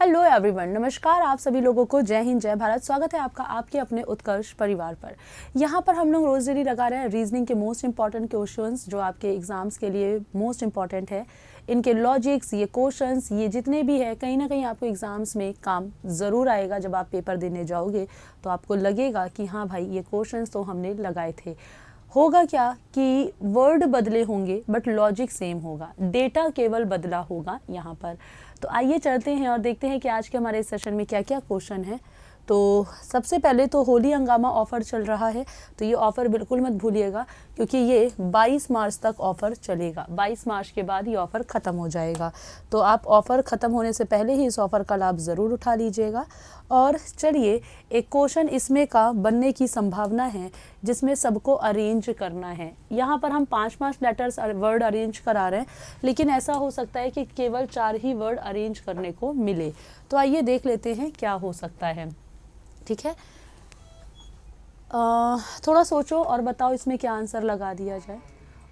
Hello everyone, नमस्कार आप सभी लोगों को। जय हिंद, जय भारत। स्वागत है आपका आपके अपने उत्कर्ष परिवार पर। यहाँ पर हम लोग रोज डेली लगा रहे हैं रीजनिंग के मोस्ट इंपॉर्टेंट क्वेश्चंस जो आपके एग्जाम्स के लिए मोस्ट इंपॉर्टेंट है। इनके लॉजिक्स, ये क्वेश्चंस, ये जितने भी है, कहीं ना कहीं आपको एग्जाम्स में काम ज़रूर आएगा। जब आप पेपर देने जाओगे तो आपको लगेगा कि हाँ भाई, ये क्वेश्चंस तो हमने लगाए थे। होगा क्या कि वर्ड बदले होंगे बट लॉजिक सेम होगा, डेटा केवल बदला होगा यहाँ पर। तो आइए चलते हैं और देखते हैं कि आज के हमारे सेशन में क्या क्या क्वेश्चन है। तो सबसे पहले तो होली हंगामा ऑफ़र चल रहा है, तो ये ऑफ़र बिल्कुल मत भूलिएगा क्योंकि ये 22 मार्च तक ऑफ़र चलेगा। 22 मार्च के बाद ये ऑफ़र ख़त्म हो जाएगा, तो आप ऑफ़र ख़त्म होने से पहले ही इस ऑफ़र का लाभ ज़रूर उठा लीजिएगा। और चलिए, एक क्वेश्चन इसमें का बनने की संभावना है जिसमें सबको अरेंज करना है। यहाँ पर हम 5-5 लेटर्स वर्ड अरेंज करा रहे हैं, लेकिन ऐसा हो सकता है कि केवल 4 ही वर्ड अरेंज करने को मिले। तो आइए देख लेते हैं क्या हो सकता है। ठीक है, थोड़ा सोचो और बताओ इसमें क्या आंसर लगा दिया जाए।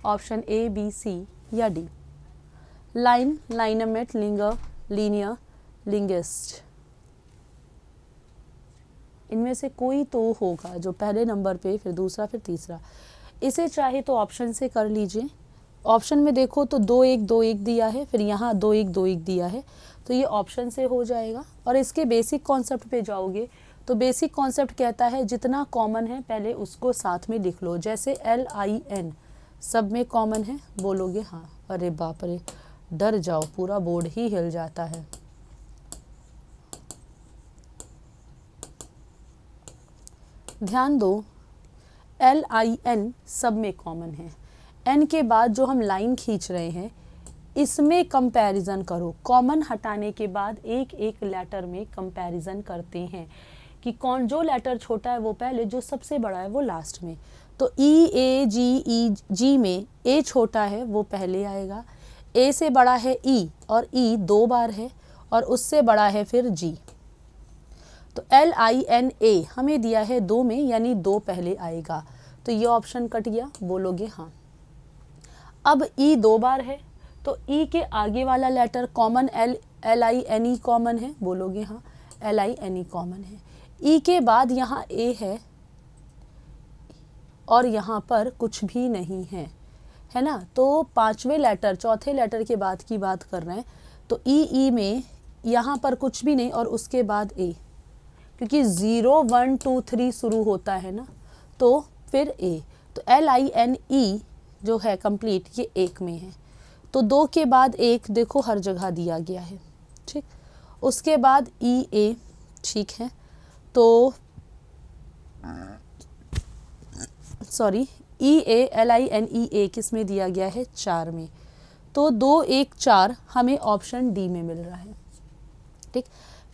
ऑप्शन ए, बी, सी या D. Line, linemate, linger, linear, linguist. इनमें से कोई तो होगा जो पहले नंबर पे, फिर दूसरा, फिर तीसरा। इसे चाहे तो ऑप्शन से कर लीजिए। ऑप्शन में देखो तो 2-1-2-1 दिया है, फिर यहाँ 2-1-2-1 दिया है, तो ये ऑप्शन से हो जाएगा। और इसके बेसिक कॉन्सेप्ट पे जाओगे तो बेसिक कॉन्सेप्ट कहता है जितना कॉमन है पहले उसको साथ में लिख लो। जैसे LIN सब में कॉमन है, बोलोगे हाँ, अरे बाप रे, डर जाओ, पूरा बोर्ड ही हिल जाता है। ध्यान दो, LIN सब में कॉमन है। N के बाद जो हम लाइन खींच रहे हैं इसमें कंपैरिजन करो। कॉमन हटाने के बाद एक एक लेटर में कंपैरिजन करते हैं कि कौन, जो लेटर छोटा है वो पहले, जो सबसे बड़ा है वो लास्ट में। तो E में A छोटा है वो पहले आएगा, A से बड़ा है E और E 2 बार है और उससे बड़ा है फिर G। तो LINA हमें दिया है 2 में, यानी 2 पहले आएगा, तो ये ऑप्शन कट गया, बोलोगे हाँ। अब E 2 बार है तो E के आगे वाला लेटर कॉमन LINE कॉमन है, बोलोगे हाँ, LINE कॉमन है। E के बाद यहाँ A है और यहाँ पर कुछ भी नहीं है, है ना। तो 5वें लेटर, चौथे लेटर के बाद की बात कर रहे हैं, तो E में यहाँ पर कुछ भी नहीं और उसके बाद A, क्योंकि 0 1 2 3 शुरू होता है ना, तो फिर A। तो LINE जो है कंप्लीट, ये 1 में है, तो 2 के बाद 1 देखो हर जगह दिया गया है, ठीक। उसके बाद EA, ठीक है, तो सॉरी, LINEA किस में दिया गया है, 4 में, तो 2 1 4 हमें ऑप्शन डी में मिल रहा है, ठीक।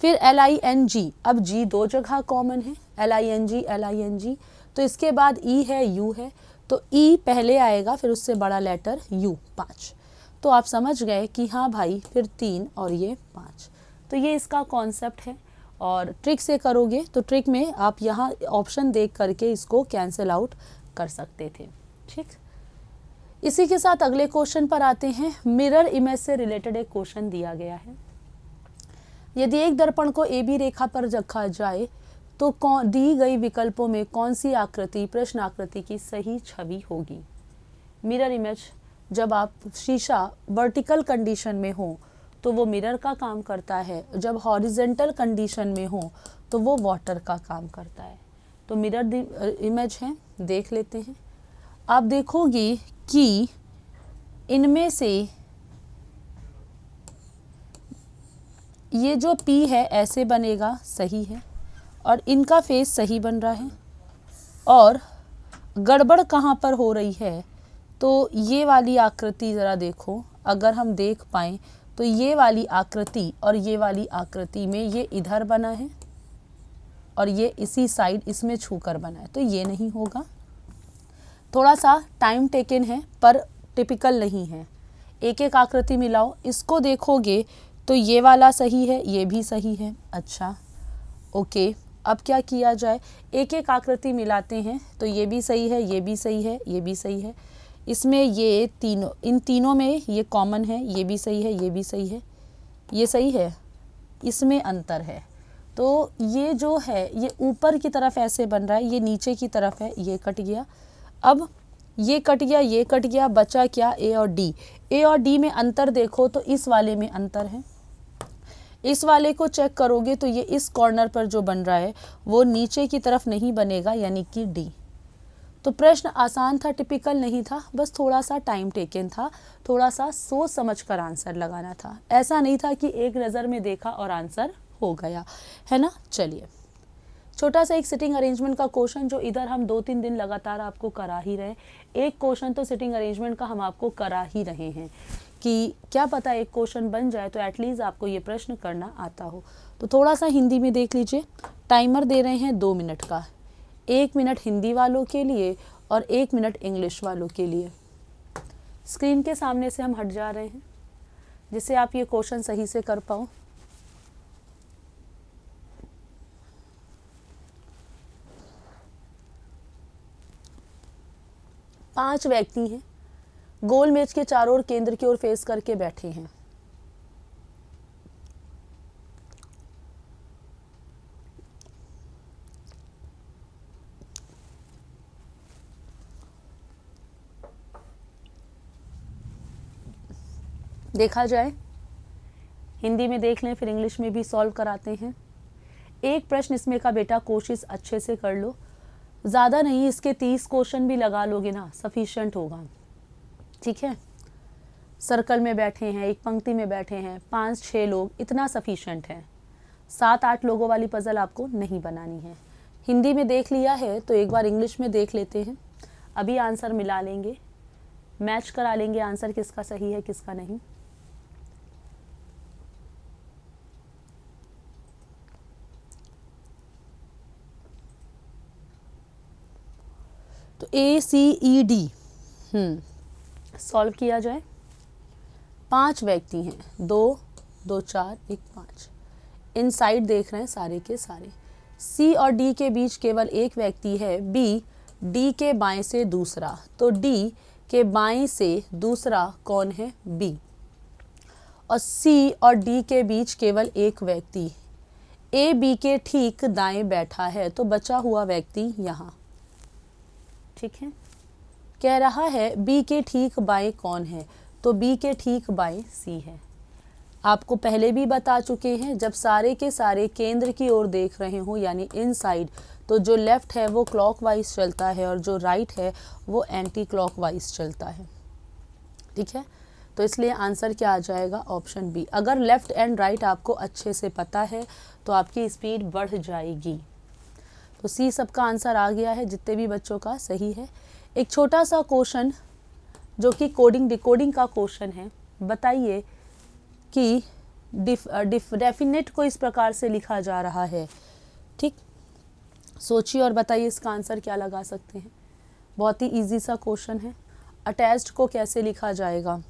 फिर LING, अब G 2 जगह कॉमन है, LING, तो इसके बाद E है, U है, तो E पहले आएगा, फिर उससे बड़ा लेटर U, 5। तो आप समझ गए कि हाँ भाई, फिर 3 और ये 5। तो ये इसका कॉन्सेप्ट है। और ट्रिक से करोगे तो ट्रिक में आप यहाँ ऑप्शन देख करके इसको कैंसिल आउट कर सकते थे, ठीक। इसी के साथ अगले क्वेश्चन पर आते हैं। मिरर इमेज से रिलेटेड एक क्वेश्चन दिया गया है। यदि एक दर्पण को AB रेखा पर रखा जाए तो दी गई विकल्पों में कौन सी आकृति प्रश्न आकृति की सही छवि होगी। मिरर इमेज, जब आप शीशा वर्टिकल कंडीशन में हो तो वो मिरर का काम करता है, जब हॉरिजेंटल कंडीशन में हो तो वो वाटर का काम करता है। तो मिरर इमेज है, देख लेते हैं। आप देखोगे कि इनमें से ये जो P है ऐसे बनेगा, सही है, और इनका फेस सही बन रहा है। और गड़बड़ कहाँ पर हो रही है, तो ये वाली आकृति ज़रा देखो, अगर हम देख पाएँ तो ये वाली आकृति और ये वाली आकृति में ये इधर बना है और ये इसी साइड इसमें छूकर बना है, तो ये नहीं होगा। थोड़ा सा टाइम टेकन है पर टिपिकल नहीं है। एक एक आकृति मिलाओ, इसको देखोगे तो ये वाला सही है, ये भी सही है। अच्छा, ओके, अब क्या किया जाए, एक एक आकृति मिलाते हैं, तो ये भी सही है, ये भी सही है, ये भी सही है। इसमें ये तीनों, इन तीनों में ये कॉमन है, ये भी सही है, ये भी सही है, ये सही है, इसमें अंतर है। तो ये जो है ये ऊपर की तरफ ऐसे बन रहा है, ये नीचे की तरफ है, ये कट गया। अब ये कट गया, ये कट गया, बचा क्या, ए और डी। ए और डी में अंतर देखो तो इस वाले में अंतर है। इस वाले को चेक करोगे तो ये इस कॉर्नर पर जो बन रहा है वो नीचे की तरफ नहीं बनेगा, यानी कि डी। तो प्रश्न आसान था, टिपिकल नहीं था, बस थोड़ा सा टाइम टेकन था, थोड़ा सा सोच समझ कर आंसर लगाना था। ऐसा नहीं था कि एक नज़र में देखा और आंसर हो गया, है ना। चलिए, छोटा सा एक सिटिंग अरेंजमेंट का क्वेश्चन जो इधर हम 2-3 दिन लगातार आपको करा ही रहे। एक क्वेश्चन तो सिटिंग अरेंजमेंट का हम आपको करा ही रहे हैं कि क्या पता एक क्वेश्चन बन जाए तो एटलीस्ट आपको ये प्रश्न करना आता हो। तो थोड़ा सा हिंदी में देख लीजिए। टाइमर दे रहे हैं 2 मिनट का, 1 मिनट हिंदी वालों के लिए और 1 मिनट इंग्लिश वालों के लिए। स्क्रीन के सामने से हम हट जा रहे हैं जिससे आप ये क्वेश्चन सही से कर पाओ। पांच व्यक्ति हैं, गोल मेज के चारों ओर केंद्र की ओर फेस करके बैठे हैं। देखा जाए, हिंदी में देख लें फिर इंग्लिश में भी सॉल्व कराते हैं। एक प्रश्न इसमें का बेटा कोशिश अच्छे से कर लो, ज़्यादा नहीं, इसके 30 क्वेश्चन भी लगा लोगे ना सफिशिएंट होगा, ठीक है। सर्कल में बैठे हैं, एक पंक्ति में बैठे हैं, 5-6 लोग, इतना सफिशिएंट है। 7-8 लोगों वाली पजल आपको नहीं बनानी है। हिंदी में देख लिया है तो एक बार इंग्लिश में देख लेते हैं। अभी आंसर मिला लेंगे, मैच करा लेंगे आंसर किसका सही है किसका नहीं। तो ACED सॉल्व किया जाए। 5 व्यक्ति हैं, 2, 2, 4, 1, 5। इनसाइड देख रहे हैं सारे के सारे। C और D के बीच केवल एक व्यक्ति है, B, D के बाएं से दूसरा, तो D के बाएं से दूसरा कौन है, B। और C और D के बीच केवल एक व्यक्ति, A B के ठीक दाएं बैठा है, तो बचा हुआ व्यक्ति यहाँ, ठीक है। कह रहा है B के ठीक बाएं कौन है, तो B के ठीक बाएं C है। आपको पहले भी बता चुके हैं, जब सारे के सारे केंद्र की ओर देख रहे हो यानी इनसाइड, तो जो लेफ्ट है वो क्लॉकवाइज चलता है और जो राइट है वो एंटी क्लॉकवाइज चलता है, ठीक है। तो इसलिए आंसर क्या आ जाएगा, ऑप्शन बी। अगर लेफ्ट एंड राइट आपको अच्छे से पता है तो आपकी स्पीड बढ़ जाएगी। तो सी सबका आंसर आ गया है, जितने भी बच्चों का सही है। एक छोटा सा क्वेश्चन जो कि कोडिंग डिकोडिंग का क्वेश्चन है, बताइए कि डेफिनेट को इस प्रकार से लिखा जा रहा है, ठीक। सोचिए और बताइए इसका आंसर क्या लगा सकते हैं। बहुत ही इजी सा क्वेश्चन है। अटैच्ड को कैसे लिखा जाएगा,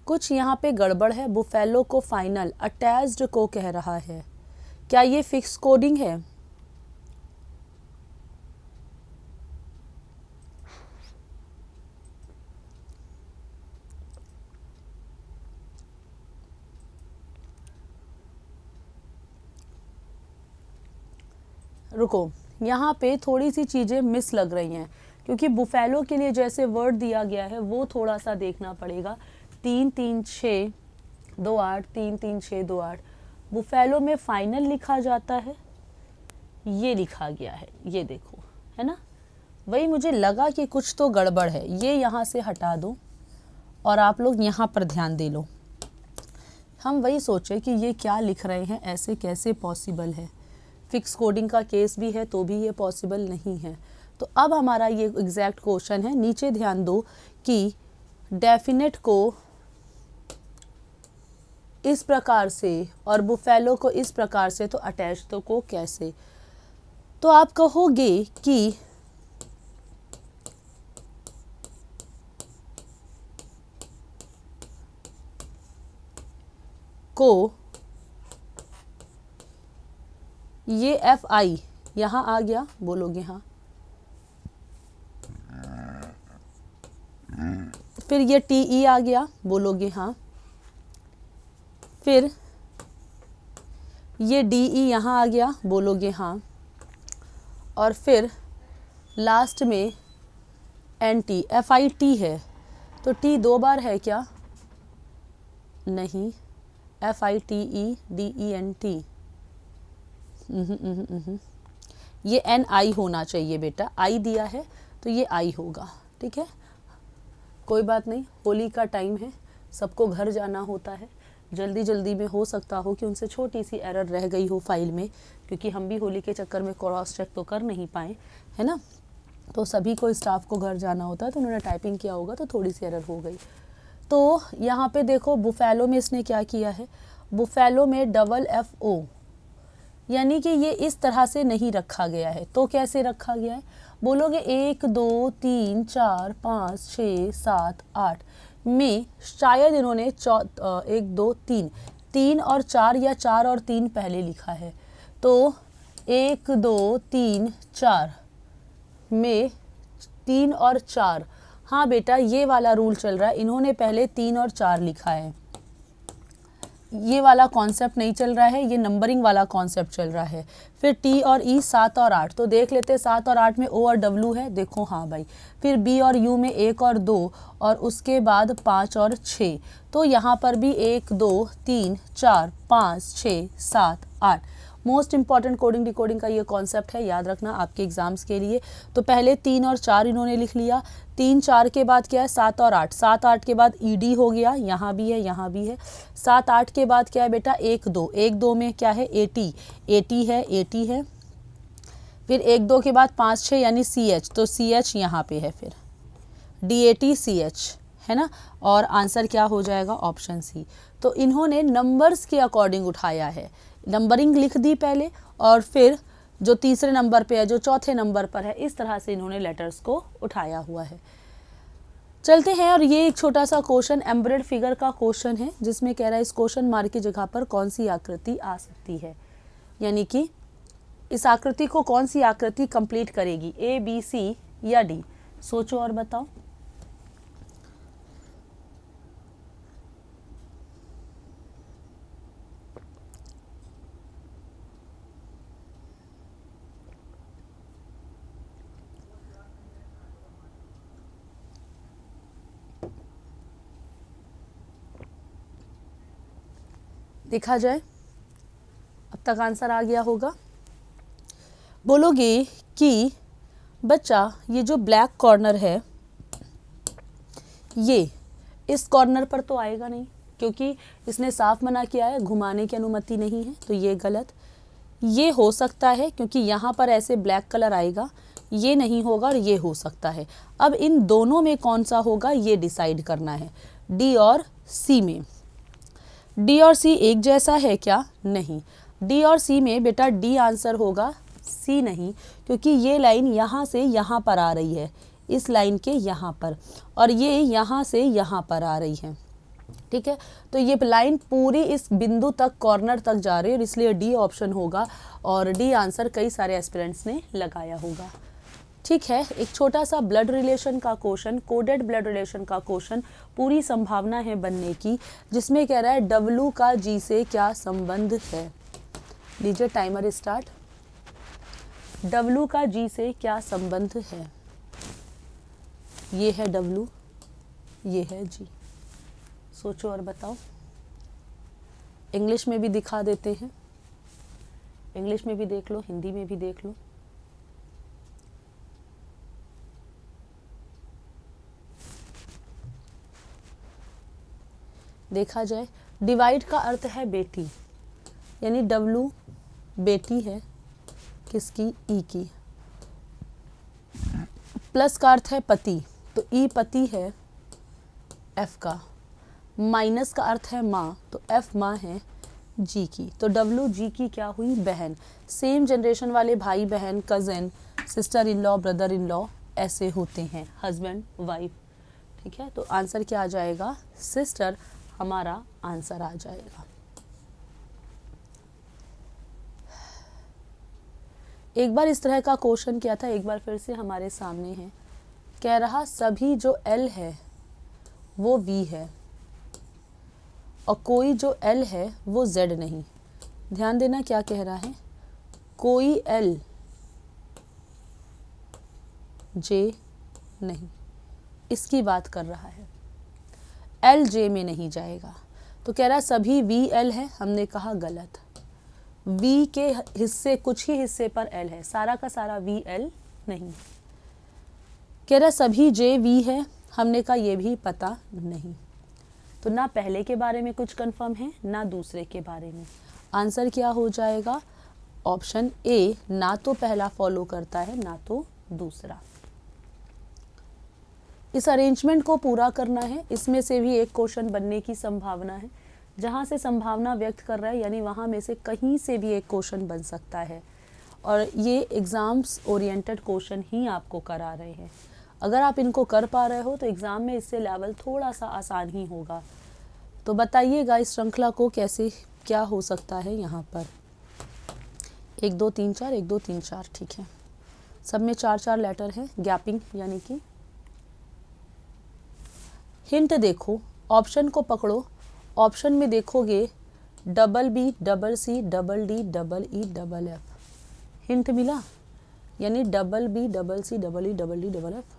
कुछ यहाँ पे गड़बड़ है। बुफेलो को फाइनल, अटैच्ड को कह रहा है, क्या ये फिक्स कोडिंग है। रुको, यहाँ पे थोड़ी सी चीज़ें मिस लग रही हैं, क्योंकि बुफेलो के लिए जैसे वर्ड दिया गया है वो थोड़ा सा देखना पड़ेगा। 3-3-6-2-8, 3-3-6-2-8, बुफेलो में फाइनल लिखा जाता है, ये लिखा गया है, ये देखो, है ना। वही मुझे लगा कि कुछ तो गड़बड़ है, ये यहाँ से हटा दो और आप लोग यहाँ पर ध्यान दे लो। हम वही सोचे कि ये क्या लिख रहे हैं, ऐसे कैसे पॉसिबल है। फिक्स कोडिंग का केस भी है तो भी ये पॉसिबल नहीं है। तो अब हमारा ये एग्जैक्ट क्वेश्चन है, नीचे ध्यान दो कि डेफिनेट को इस प्रकार से और बुफेलो को इस प्रकार से, तो अटैच्ड को कैसे। तो आप कहोगे कि को ये FI यहाँ आ गया, बोलोगे हाँ। फिर ये TE आ गया, बोलोगे हाँ। फिर ये डी ई यहाँ आ गया, बोलोगे हाँ, और फिर लास्ट में N T, F I T है तो टी 2 बार है क्या? नहीं, F I T E D E N T, ये एन आई होना चाहिए बेटा, आई दिया है तो ये आई होगा। ठीक है, कोई बात नहीं, होली का टाइम है, सबको घर जाना होता है, जल्दी जल्दी में हो सकता हो कि उनसे छोटी सी एरर रह गई हो फाइल में, क्योंकि हम भी होली के चक्कर में क्रॉस चेक तो कर नहीं पाए, है ना। तो सभी को स्टाफ को घर जाना होता है, तो उन्होंने टाइपिंग किया होगा तो थोड़ी सी एरर हो गई। तो यहाँ पे देखो बुफेलो में इसने क्या किया है, बुफेलो में डबल एफ ओ, यानी कि ये इस तरह से नहीं रखा गया है। तो कैसे रखा गया है? बोलोगे 1 2 3 4 5 6 7 8 में शायद इन्होंने 1 2 3 और 4 या 4 और 3 पहले लिखा है। तो 1 2 3 4 में 3 और 4, हाँ बेटा ये वाला रूल चल रहा है, इन्होंने पहले 3 और 4 लिखा है, ये वाला कॉन्सेप्ट नहीं चल रहा है, ये नंबरिंग वाला कॉन्सेप्ट चल रहा है। फिर टी और ई 7 और 8, तो देख लेते हैं 7 और 8 में ओ और डब्लू है, देखो हाँ भाई। फिर बी और यू में 1 और 2 और उसके बाद 5 और 6, तो यहाँ पर भी 1 2 3 4 5 6 7 8। मोस्ट इंपॉर्टेंट कोडिंग डिकोडिंग का ये कॉन्सेप्ट है, याद रखना आपके एग्जाम्स के लिए। तो पहले 3 और 4 इन्होंने लिख लिया, 3 4 के बाद क्या है 7 और 8, 7 8 के बाद ईडी हो गया, यहाँ भी है यहाँ भी है। 7 8 के बाद क्या है बेटा 1 2, 1 2 में क्या है एटी, एटी है एटी है। फिर 1 2 के बाद 5 6 यानी सी एच, तो सी एच यहाँ पे है, फिर D A T C H, है ना। और आंसर क्या हो जाएगा? Option C. तो इन्होंने नंबर्स के अकॉर्डिंग उठाया है, नंबरिंग लिख दी पहले और फिर जो तीसरे नंबर पे है, जो चौथे नंबर पर है, इस तरह से इन्होंने लेटर्स को उठाया हुआ है। चलते हैं, और ये एक छोटा सा क्वेश्चन एम्बेडेड फिगर का क्वेश्चन है, जिसमें कह रहा है इस क्वेश्चन मार्क की जगह पर कौन सी आकृति आ सकती है, यानी कि इस आकृति को कौन सी आकृति कंप्लीट करेगी, ए बी सी या डी? सोचो और बताओ। देखा जाए, अब तक आंसर आ गया होगा। बोलोगे कि बच्चा ये जो ब्लैक कॉर्नर है, ये इस कॉर्नर पर तो आएगा नहीं, क्योंकि इसने साफ मना किया है, घुमाने की अनुमति नहीं है, तो ये गलत। ये हो सकता है क्योंकि यहाँ पर ऐसे ब्लैक कलर आएगा, ये नहीं होगा, और ये हो सकता है। अब इन दोनों में कौन सा होगा ये डिसाइड करना है, डी और सी में। डी और सी एक जैसा है क्या? नहीं, डी और सी में बेटा डी आंसर होगा, सी नहीं, क्योंकि ये लाइन यहाँ से यहाँ पर आ रही है, इस लाइन के यहाँ पर, और ये यहाँ से यहाँ पर आ रही है। ठीक है, तो ये लाइन पूरी इस बिंदु तक, कॉर्नर तक जा रही है, और इसलिए डी ऑप्शन होगा, और डी आंसर कई सारे एस्पिरेंट्स ने लगाया होगा। ठीक है, एक छोटा सा ब्लड रिलेशन का क्वेश्चन, कोडेड ब्लड रिलेशन का क्वेश्चन, पूरी संभावना है बनने की, जिसमें कह रहा है डब्लू का जी से क्या संबंध है। लीजिए टाइमर स्टार्ट। डब्लू का जी से क्या संबंध है? ये है डब्लू, ये है जी। सोचो और बताओ। इंग्लिश में भी दिखा देते हैं, इंग्लिश में भी देख लो, हिंदी में भी देख लो। देखा जाए, डिवाइड का अर्थ है बेटी, यानी डब्लू बेटी है किसकी? ई की। प्लस का अर्थ है पति, तो ई पति है एफ का। माइनस का अर्थ है माँ, तो एफ माँ है जी की। तो डब्लू जी की क्या हुई? बहन। सेम जनरेशन वाले भाई बहन, cousin, sister in law, brother in law ऐसे होते हैं, हस्बैंड वाइफ। ठीक है, तो आंसर क्या आ जाएगा? सिस्टर हमारा आंसर आ जाएगा। एक बार इस तरह का क्वेश्चन किया था, एक बार फिर से हमारे सामने है। कह रहा सभी जो एल है वो वी है, और कोई जो L है वो Z नहीं। ध्यान देना क्या कह रहा है, कोई L J नहीं, इसकी बात कर रहा है। L J में नहीं जाएगा। तो कह रहा है सभी V L है, हमने कहा गलत। V के हिस्से, कुछ ही हिस्से पर L है, सारा का सारा V L नहीं। कह रहा सभी J V है, हमने कहा ये भी पता नहीं। तो ना पहले के बारे में कुछ कंफर्म है ना दूसरे के बारे में। आंसर क्या हो जाएगा, ऑप्शन ए, ना तो पहला फॉलो करता है ना तो दूसरा। इस अरेंजमेंट को पूरा करना है, इसमें से भी एक क्वेश्चन बनने की संभावना है। जहाँ से संभावना व्यक्त कर रहा है यानी वहाँ में से कहीं से भी एक क्वेश्चन बन सकता है, और ये एग्ज़ाम्स ओरिएंटेड क्वेश्चन ही आपको करा रहे हैं। अगर आप इनको कर पा रहे हो तो एग्ज़ाम में इससे लेवल थोड़ा सा आसान ही होगा। तो बताइएगा इस श्रृंखला को कैसे क्या हो सकता है। यहाँ पर 1 2 3 4 1 2 3 4, ठीक है, सब में 4 4 लेटर है, गैपिंग यानी कि। हिंट देखो, ऑप्शन को पकड़ो, ऑप्शन में देखोगे double B, double C, double D, double E, double F. Hint मिला, यानी double B, double C, double E, double D, double F,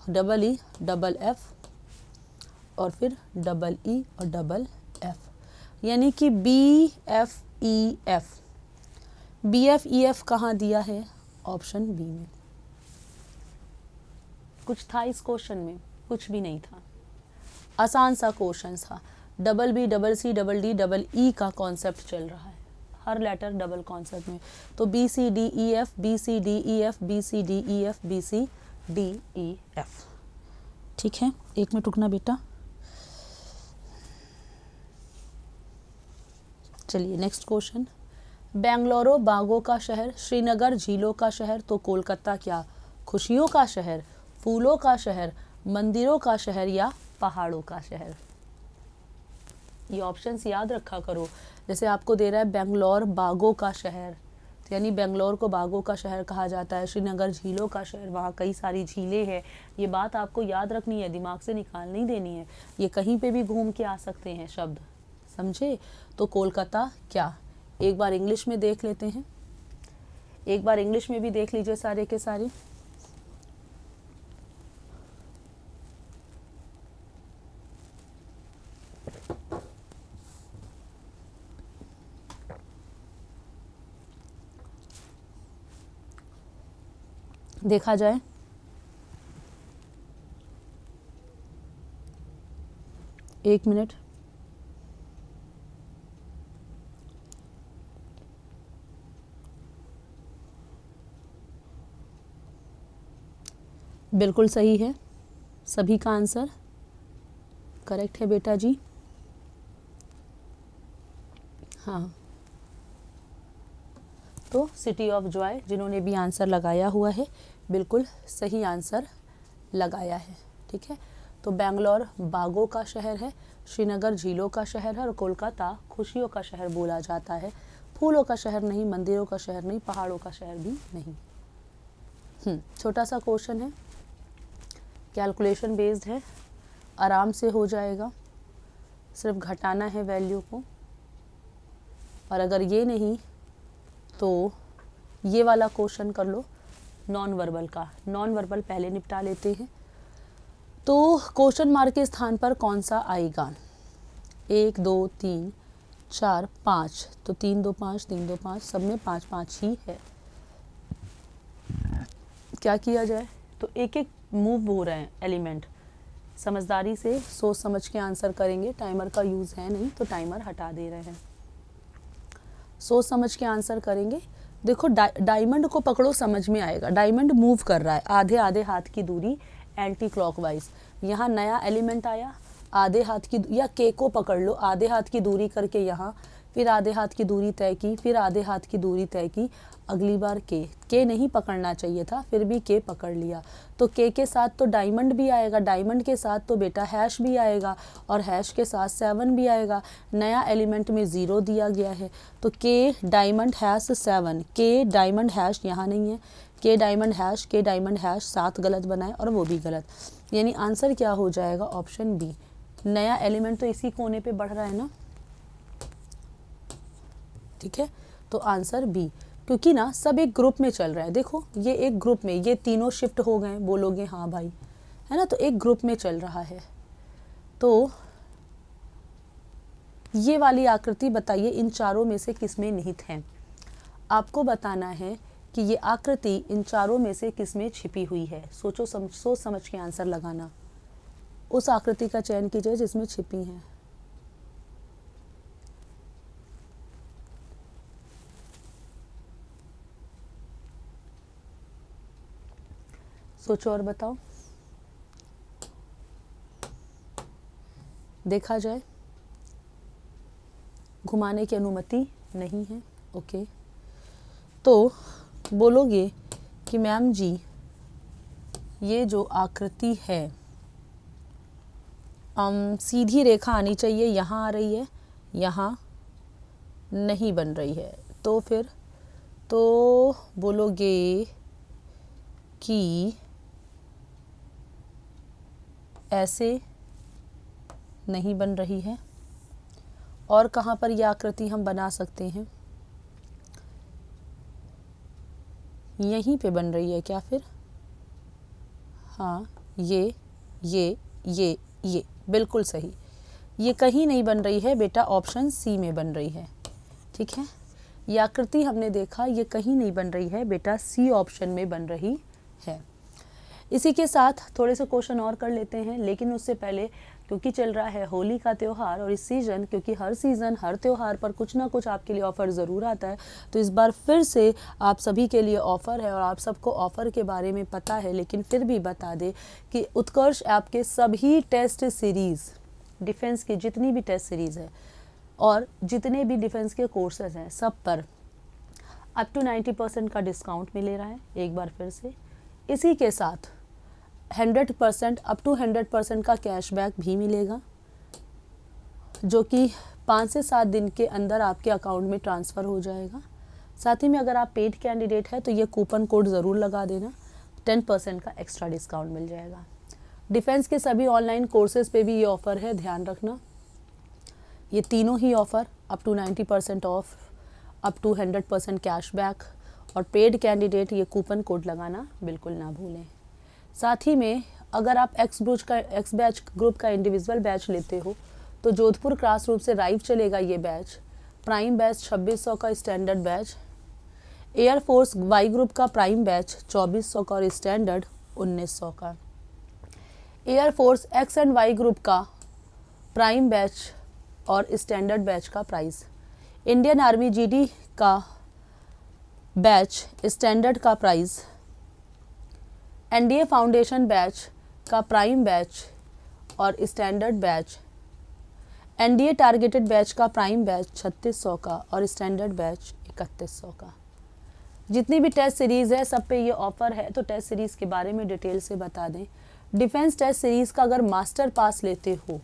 double E, double F और फिर डबल ई और डबल एफ, यानी कि B F E F. B F E F कहाँ दिया है, ऑप्शन बी में। कुछ था इस क्वेश्चन में, कुछ भी नहीं था, आसान सा क्वेश्चन था। Double B, double C, double D, double E का कॉन्सेप्ट चल रहा है, हर लेटर डबल कॉन्सेप्ट में। तो B C D E F, B C D E F, B C D E F, B C D E F, ठीक है। 1 minute रुकना बेटा। चलिए नेक्स्ट क्वेश्चन। बेंगलुरु बागों का शहर, श्रीनगर झीलों का शहर, तो कोलकाता क्या खुशियों का शहर, फूलों का शहर, मंदिरों का शहर या पहाड़ों का शहर। ये ऑप्शंस याद रखा करो। जैसे आपको दे रहा है बेंगलोर बागों का शहर, तो यानी बेंगलोर को बागों का शहर कहा जाता है। श्रीनगर झीलों का शहर, वहाँ कई सारी झीलें हैं। ये बात आपको याद रखनी है, दिमाग से निकाल नहीं देनी है। ये कहीं पे भी घूम के आ सकते हैं शब्द, समझे। तो कोलकाता क्या, एक बार इंग्लिश में देख लेते हैं, एक बार इंग्लिश में भी देख लीजिए सारे के सारे। देखा जाए, एक मिनट। बिल्कुल सही है, सभी का आंसर करेक्ट है बेटा जी। हाँ, तो सिटी ऑफ जॉय, जिन्होंने भी आंसर लगाया हुआ है बिल्कुल सही आंसर लगाया है, ठीक है। तो बेंगलोर बागों का शहर है, श्रीनगर झीलों का शहर है और कोलकाता खुशियों का शहर बोला जाता है। फूलों का शहर नहीं, मंदिरों का शहर नहीं, पहाड़ों का शहर भी नहीं। छोटा सा क्वेश्चन है, कैलकुलेशन बेस्ड है, आराम से हो जाएगा, सिर्फ घटाना है वैल्यू को। और अगर ये नहीं तो ये वाला क्वेश्चन कर लो नॉन वर्बल का। नॉन वर्बल पहले निपटा लेते हैं। तो क्वेश्चन मार्क के स्थान पर कौन सा आएगा, 1 2 3 4 5, तो 3 2 5 3 2 5, सब में 5 5 ही है। क्या किया जाए, तो एक एक मूव हो रहे हैं एलिमेंट, समझदारी से सोच समझ के आंसर करेंगे। टाइमर का यूज़ है नहीं तो टाइमर हटा दे रहे हैं, सोच समझ के आंसर करेंगे। देखो डायमंड को पकड़ो, समझ में आएगा। डायमंड मूव कर रहा है आधे आधे हाथ की दूरी एंटी क्लॉकवाइज। यहाँ नया एलिमेंट आया, आधे हाथ की, या के को पकड़ लो, आधे हाथ की दूरी करके यहाँ, फिर आधे हाथ की दूरी तय की, फिर आधे हाथ की दूरी तय की, अगली बार के नहीं पकड़ना चाहिए था, फिर भी के पकड़ लिया। तो के साथ तो डायमंड भी आएगा, डायमंड के साथ तो बेटा हैश भी आएगा, और हैश के साथ 7 भी आएगा। नया एलिमेंट में 0 दिया गया है, तो के डायमंड हैश 7, के डायमंड हैश यहाँ नहीं है, के डायमंड हैश 7 गलत बनाए और वो भी गलत। यानी आंसर क्या हो जाएगा, ऑप्शन बी, नया एलिमेंट तो इसी कोने पे बढ़ रहा है ना, ठीक है। तो आंसर बी, क्योंकि ना सब एक ग्रुप में चल रहा है। देखो ये एक ग्रुप में, ये तीनों शिफ्ट हो गए, बोलोगे हाँ भाई, है ना, तो एक ग्रुप में चल रहा है। तो ये वाली आकृति बताइए इन चारों में से किसमें निहित है। आपको बताना है कि ये आकृति इन चारों में से किसमें छिपी हुई है। सोच समझ के आंसर लगाना। उस आकृति का चयन कीजिए जिसमें छिपी है। सोचो और बताओ, देखा जाए। घुमाने की अनुमति नहीं है, ओके। तो बोलोगे कि मैम जी ये जो आकृति है सीधी रेखा आनी चाहिए, यहाँ आ रही है, यहाँ नहीं बन रही है। तो फिर तो बोलोगे कि ऐसे नहीं बन रही है। और कहाँ पर यह आकृति हम बना सकते हैं, यहीं पे बन रही है क्या फिर? हाँ, ये बिल्कुल सही। ये कहीं नहीं बन रही है बेटा, ऑप्शन सी में बन रही है, ठीक है। ये आकृति हमने देखा ये कहीं नहीं बन रही है बेटा, सी ऑप्शन में बन रही है। इसी के साथ थोड़े से क्वेश्चन और कर लेते हैं, लेकिन उससे पहले क्योंकि चल रहा है होली का त्यौहार और इस सीज़न, क्योंकि हर सीज़न हर त्यौहार पर कुछ ना कुछ आपके लिए ऑफ़र ज़रूर आता है, तो इस बार फिर से आप सभी के लिए ऑफ़र है और आप सबको ऑफ़र के बारे में पता है, लेकिन फिर भी बता दें कि उत्कर्ष ऐप के सभी टेस्ट सीरीज़, डिफेंस की जितनी भी टेस्ट सीरीज़ है और जितने भी डिफेंस के कोर्सेज हैं, सब पर अप टू 90% का डिस्काउंट मिले रहा है। एक बार फिर से इसी के साथ 100% अप टू 100% का कैशबैक भी मिलेगा, जो कि 5 से 7 दिन के अंदर आपके अकाउंट में ट्रांसफ़र हो जाएगा। साथ ही में अगर आप पेड कैंडिडेट है तो ये कूपन कोड ज़रूर लगा देना, 10% का एक्स्ट्रा डिस्काउंट मिल जाएगा। डिफेंस के सभी ऑनलाइन कोर्सेज पे भी ये ऑफ़र है, ध्यान रखना। ये तीनों ही offer up to 90% off, up to 100% cashback और पेड कैंडिडेट, ये कूपन कोड लगाना बिल्कुल ना भूलें। साथ ही में अगर आप एक्स बैच ग्रुप का इंडिविजुअल बैच लेते हो तो जोधपुर क्लासरूम से लाइव चलेगा ये बैच। प्राइम बैच 2600 का standard batch, Air Force Y group का प्राइम बैच 2400 का और स्टैंडर्ड 1900 का, Air Force X and Y group का प्राइम बैच और स्टैंडर्ड बैच का प्राइस, इंडियन आर्मी जीडी का बैच स्टैंडर्ड का प्राइस, एनडीए फाउंडेशन बैच का प्राइम बैच और standard batch, NDA targeted batch का प्राइम बैच 3600 का और स्टैंडर्ड बैच 3100 का। जितनी भी टेस्ट सीरीज़ है सब पे ये ऑफ़र है, तो टेस्ट सीरीज़ के बारे में डिटेल से बता दें। डिफेंस टेस्ट सीरीज़ का अगर मास्टर पास लेते हो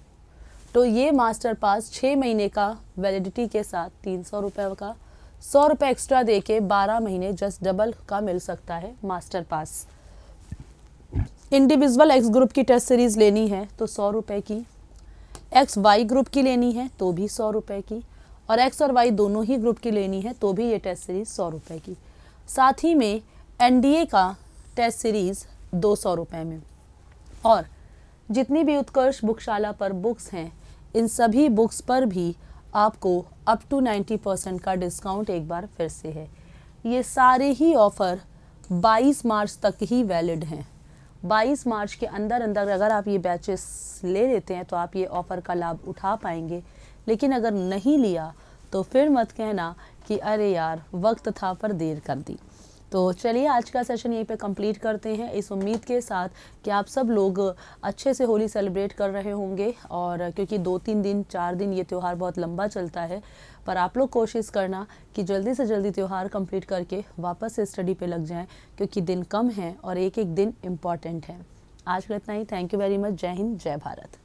तो ये मास्टर पास 6 महीने का वैलिडिटी के साथ 300 रुपये का, 100 रुपये एक्स्ट्रा दे के 12 महीने जस्ट डबल का मिल सकता है master pass. Individual x group की टेस्ट सीरीज़ लेनी है तो 100 रुपये की, एक्स वाई ग्रुप की लेनी है तो भी 100 रुपये की, और एक्स और वाई दोनों ही ग्रुप की लेनी है तो भी ये टेस्ट सीरीज़ 100 रुपये की। साथ ही में एनडीए का टेस्ट सीरीज़ 200 रुपये में। और जितनी भी उत्कर्ष बुकशाला पर बुक्स हैं, इन सभी बुक्स पर भी आपको अप टू 90% का डिस्काउंट एक बार फिर से है। ये सारे ही ऑफ़र 22 मार्च तक ही वैलिड हैं। 22 मार्च के अंदर अगर आप ये बैचेस ले लेते हैं तो आप ये ऑफ़र का लाभ उठा पाएंगे, लेकिन अगर नहीं लिया तो फिर मत कहना कि अरे यार वक्त था पर देर कर दी। तो चलिए आज का सेशन यहीं पे कंप्लीट करते हैं, इस उम्मीद के साथ कि आप सब लोग अच्छे से होली सेलिब्रेट कर रहे होंगे। और क्योंकि 2-3 दिन 4 दिन ये त्यौहार बहुत लंबा चलता है, पर आप लोग कोशिश करना कि जल्दी से जल्दी त्यौहार कंप्लीट करके वापस से स्टडी पे लग जाएं, क्योंकि दिन कम हैं और एक एक दिन इम्पॉर्टेंट है। आज का इतना ही। Thank you very much. जय हिंद, जय भारत।